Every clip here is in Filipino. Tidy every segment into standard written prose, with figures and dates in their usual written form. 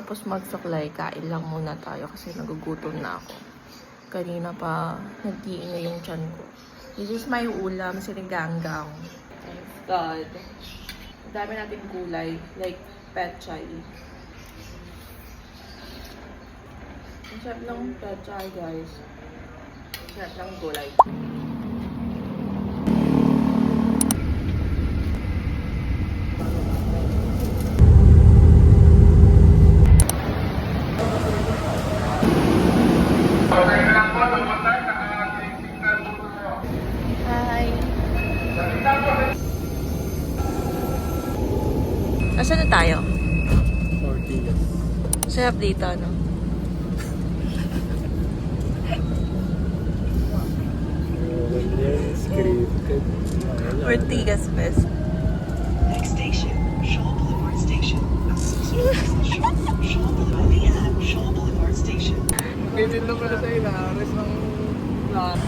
pagkatapos magsaklay, kain lang muna tayo kasi nagugutom na ako. Kanina pa nag-iingay yung tiyan ko. This is my ulam, siniganggang. Thank God. Ang dami nating gulay, like pechay. Ang sarap ng pechay, guys. Ang sarap ng gulay. Hi! Asan na tayo? Ortigas. Sarap dito, no? Scripted. Ortigas Fest. Next station, Shaw Boulevard Station. Shaw Boulevard, Shaw Boulevard Station. Pitin na pala sa ilaris ng lahat.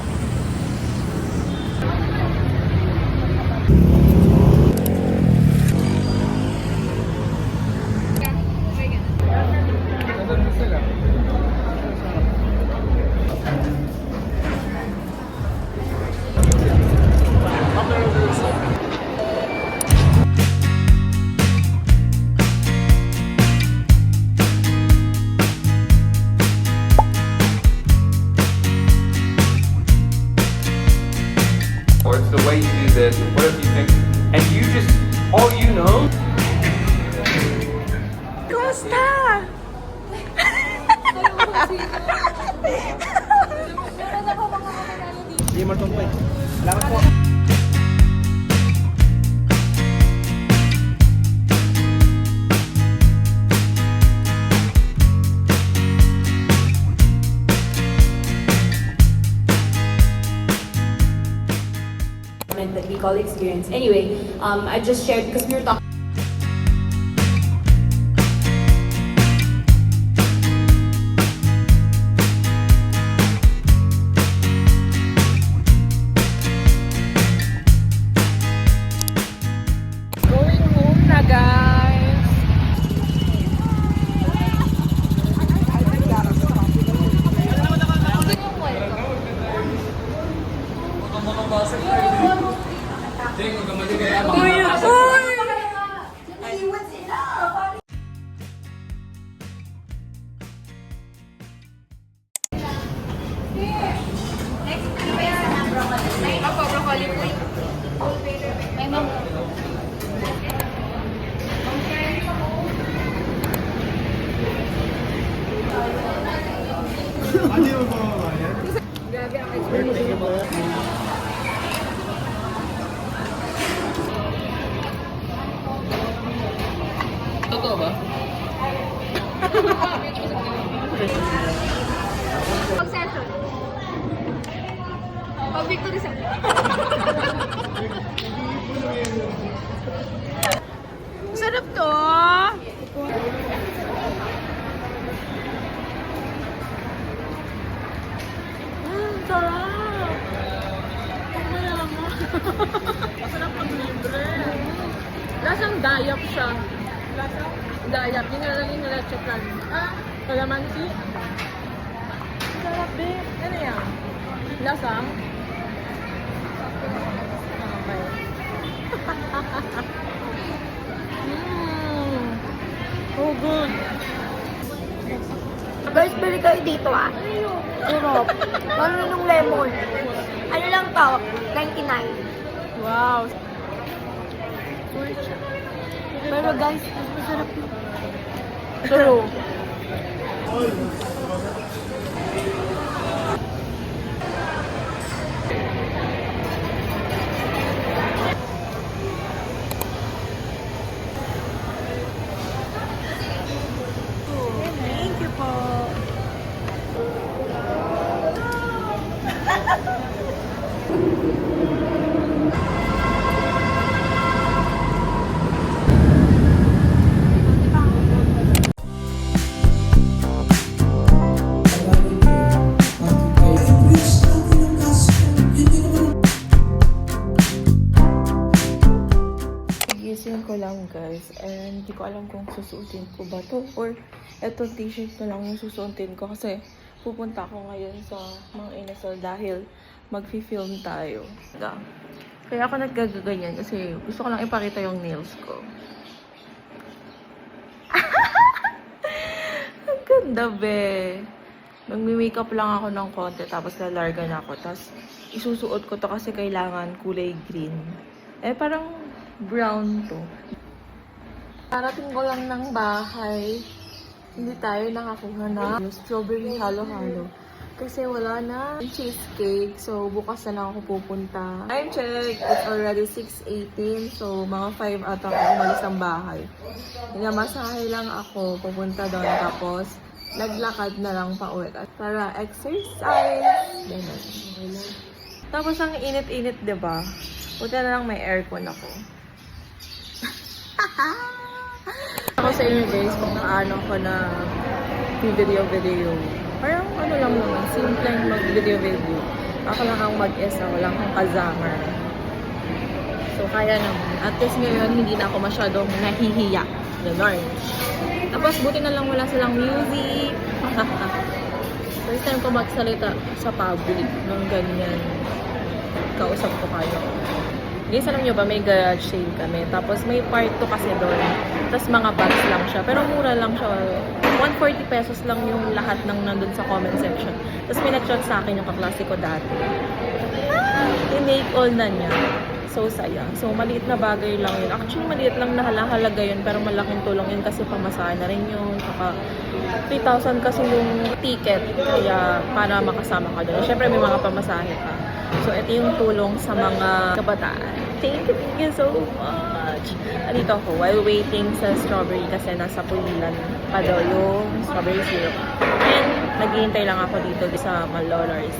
Or it's the way you do this, or whatever you think, and you just, all you know. Kumusta? Hindi mo itong play. Salamat po. That we call experience. Anyway, I just shared because we were talking. Going home na, guys. Ano yung mga bayan? Grabe ang Thank you po. Totoo ba? Pag-session. Pag-victory sa Sarap to! Sarap! Masarap pag libre. Lasang dayap siya. Lasang dayap. Hindi na lang yung leche plan. Kalamansi. Sarap din. Ano yan? Lasang? Okay. Oh, good. Guys, bili kayo dito ah. Europe. Ano nung lemon? Ano lang to? 99. Wow. Pero guys, mas masarap yun. True. Thank you po. lang guys. And hindi ko alam kung susuotin ko ba to or etong t-shirt na lang yung susuotin ko kasi pupunta ako ngayon sa Mang Inasal dahil mag-film tayo. Kaya ako naggaganyan kasi gusto ko lang ipakita yung nails ko. Ang ganda be. Magmi-makeup lang ako ng konti tapos lalarga na ako. Tapos isusuot ko to kasi kailangan kulay green. Parang brown to. Parating ko lang ng bahay. Hindi tayo nakakuha na strawberry halo-halo. Kasi wala na cheesecake. So, bukas na lang ako pupunta. Time check. It's already 6:18. So, mga 5 ata ako umalis ng bahay. Namasahe lang ako pupunta doon. Tapos, naglakad na lang pa uwi. Para exercise. Ganun. Okay lang. Tapos, ang init-init, diba? Buti na lang may aircon ako. Ako sa inyo guys kung paano ko na video. Parang ano lang naman, simple mag-video. Ako lang ang mag-isa, wala akong kasama. So kaya naman. At least ngayon, hindi na ako masyadong nahihiya. Ganon. Tapos buti na lang wala silang music. First time ko magsalita sa public ng ganyan. Kausap ko kayo. Guys, alam nyo ba, may garage sale kami. Tapos may part 2 kasi doon. Tapos mga bags lang siya. Pero mura lang siya. 140 pesos lang yung lahat ng nandun sa comment section. Tapos pinag-chat sa akin yung kaklase ko dati. I-make all na niya. So, saya. So, maliit na bagay lang yun. Actually, maliit lang na halaga yun. Pero malaking tulong yun kasi pamasahe na rin yun. Saka 3,000 kasi yung ticket. Kaya para makasama ka doon. Siyempre, may mga pamasahe ka. So, ito yung tulong sa mga kabataan. Thank you so much! Dito ako, while waiting sa strawberry kasi nasa pulilan pa daw yung strawberry syrup. And, naghihintay lang ako dito sa Malolars.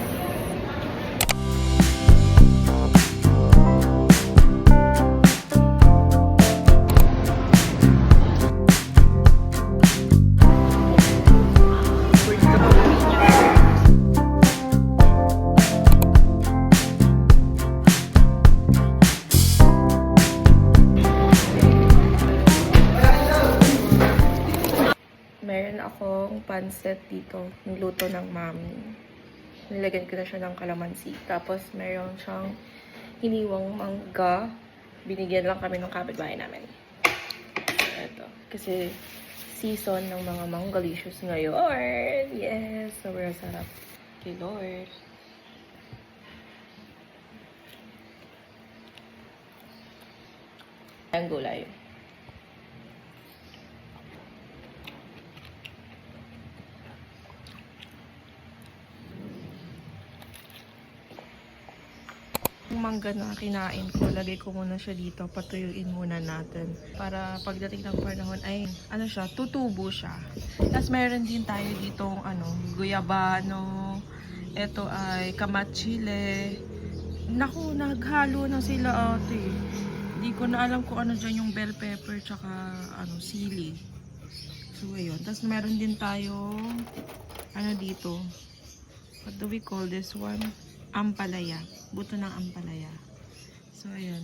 Meron akong pancit dito, niluto ng mami. Nilagyan ko na siya ng kalamansi. Tapos meron siyang hiniwang mangga. Binigyan lang kami ng kapitbahay namin. Ito. Kasi season ng mga mangalicious ngayon. Yes! Sobrang sarap. Kay Lord. Ang gulay. Yung mangga na kinain ko, lagay ko muna siya dito, patuyuin muna natin. Para pagdating ng panahon ay, ano siya, tutubo siya. Tapos meron din tayo ditong, guyabano. Ito ay kamatsile. Naku, naghalo na sila ate. Hindi ko na alam kung ano dyan yung bell pepper tsaka, sili. So, ayun. Tapos meron din tayo, dito. What do we call this one? Ampalaya. Buto ng ampalaya. So, ayan.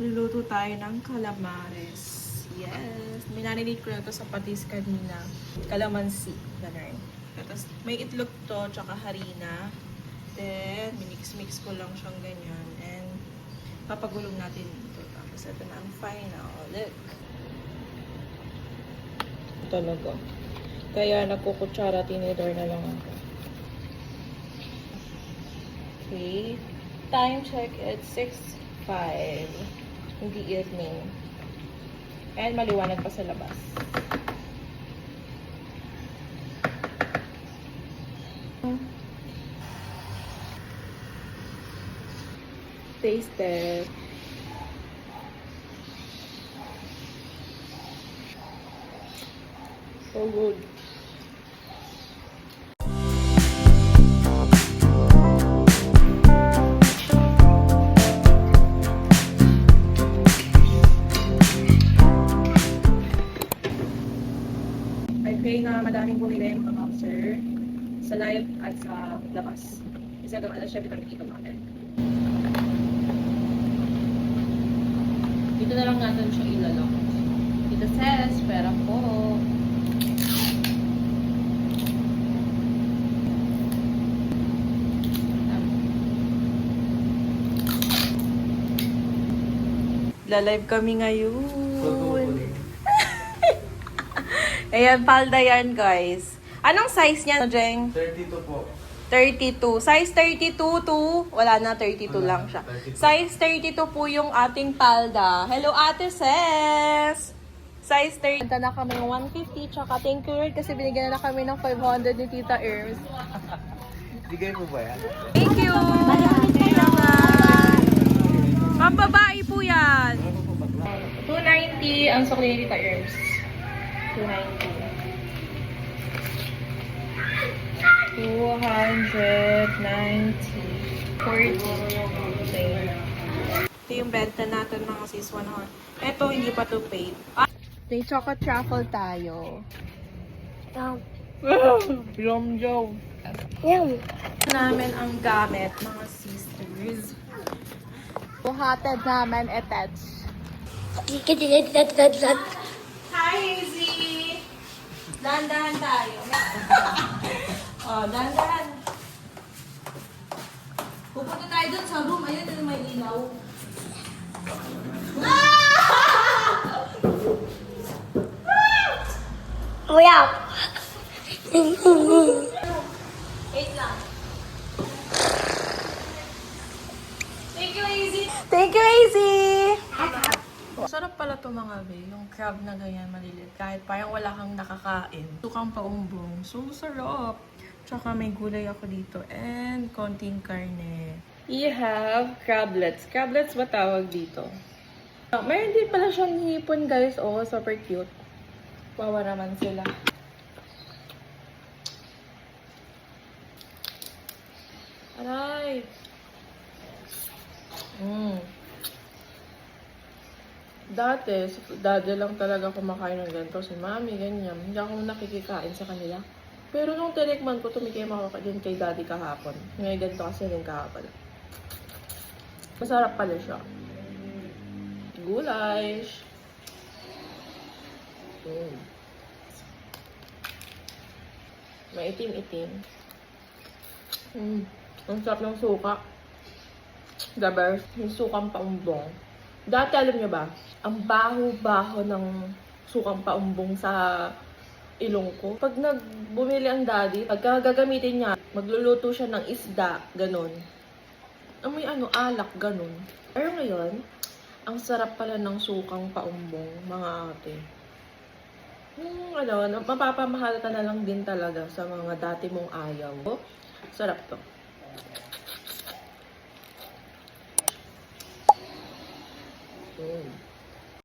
Luluto tayo ng calamares. Yes! Minanilate ko na ito sa patis kanina. Calamansi. Ganun. Tapos, may itlog to, tsaka harina. Then, minix-mix ko lang siyang ganyan. And, papagulong natin dito. Tapos, ito na ang final look. Talaga. Kaya, nagkukutsara, tinidor na lang ako. Okay. Time check at 6:05. Hindi evening. And maliwanag pa sa labas. Taste it. So good. Okay, na madaming bumili yung mga officer sa live at sa labas. Kasi hanggang alas 7 kami dito natin. Dito na lang natin siya ilalak. Dito says, pera po. Lalive kami ngayon. Ayan, palda yan, guys. Anong size niya, Jeng? 32 po. 32. Size 32 to, wala na, 32 lang siya. 32. Size 32 po yung ating palda. Hello, Ate Ses! Size 30. Punta na kami ng 150, tsaka thank you Lord kasi binigyan na kami ng 500 ni Tita Erms. Bigay mo ba yan? Thank you! Pambabae po yan! 290 ang sukli ni Tita Erms. 290. 290. 40. Ito yung benta natin mga sis 100. Ito hindi pa to paid. May choco truffle tayo. Yum Joe. Yan. Namin ang gamit mga sisters. Buhated namin attach. Hi Izzy! Dahan-dahan tayo. Oh, dahan-dahan. Pupunta tayo dun sa room. Ayun, dun may ilaw. Kuya. Wait lang. Thank you, Izzy! Thank you, Izzy! Sarap pala to mga be, yung crab na ganyan maliliit. Kahit parang wala kang nakakain. Sukang paumbong. So, sarap. Tsaka may gulay ako dito and konting karne. We have crablets. Crablets ba tawag dito? Mayroon din pala siyang hipon guys. Oh, super cute. Wawa naman sila. Aray! Dati, dati lang talaga kumakain ng ganito. Si mami, ganyan. Hindi ako nakikikain sa kanila. Pero nung tinikman ko, tumikim ako din kay daddy kahapon. Ngayon ganito kasi din kahapon. Masarap pala siya. Gulay. Maitim-itim. Ang sarap ng suka. The best. Yung sukang paumbong. Dati alam nyo ba, ang baho-baho ng sukang paumbong sa ilong ko. Pag bumili ang daddy, pagka gagamitin niya, magluluto siya ng isda, ganun. Amoy alak, ganun. Pero ngayon, ang sarap pala ng sukang paumbong, mga ate. Mapapamahal ka na lang din talaga sa mga dati mong ayaw. Sarap to. Mm.